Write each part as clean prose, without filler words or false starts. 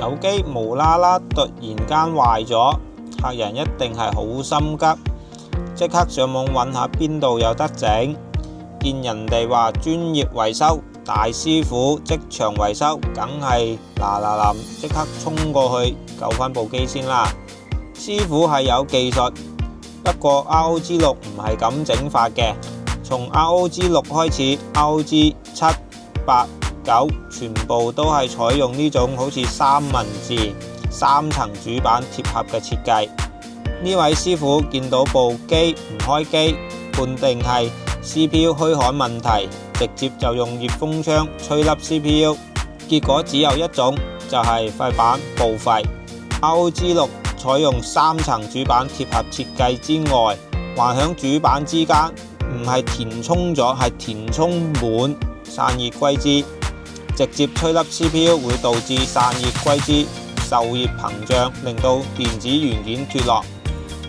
手機無啦啦突然間壞咗，客人一定係好心急，即刻上網揾下邊度有得整。見人哋話專業維修大師傅即場維修，梗係嗱即刻衝過去救返部機先啦。師傅係有技術，不過 ROG6唔係咁整法嘅。從 ROG6開始 ，ROG7、8、9全部都係採用呢種好似三文治3層主板貼合嘅設計。呢位師傅見到部機唔開機，判定係 CPU 虛焊問題，直接就用熱風槍吹粒 CPU， 結果只有一種，就係塊板報廢。ROG6 採用3層主板貼合設計之外，還響主板之間唔係填充咗，係填充滿散熱硅脂，直接吹粒 CPU 會導致散熱硅脂受熱膨脹，令到電子元件脫落。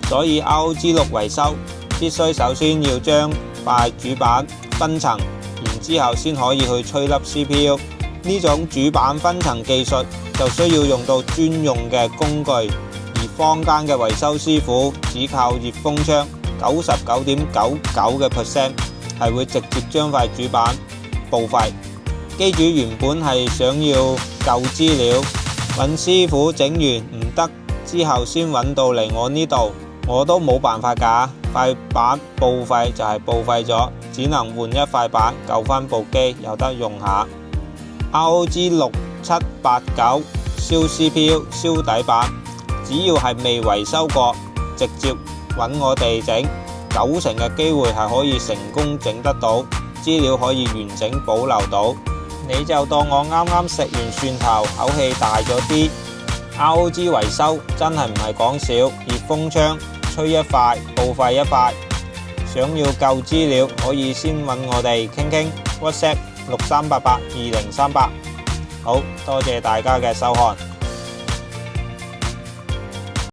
所以 ROG6 維修必須首先要將塊主板分層，然之後先可以去吹粒 CPU。呢種主板分層技術就需要用到專用嘅工具，而坊間嘅維修師傅只靠熱風槍，99.99% 係會直接將塊主板報廢。機主原本係想要舊資料，揾師傅整完唔得之後先揾到嚟我呢度，我都冇辦法㗎。塊板報廢就係報廢咗，只能換一塊板救返部機有得用下。ROG6、7、8、9燒 CPU、燒底板，只要係未維修過，直接揾我哋整，90%嘅機會係可以成功整得到，資料可以完整保留到。你就當我啱啱食完蒜頭，口氣大咗啲。ROG 維修真係唔係講笑，熱風槍吹一塊報廢一塊。想要舊資料可以先揾我哋傾傾 ，WhatsApp 63882038。好多謝大家嘅收看。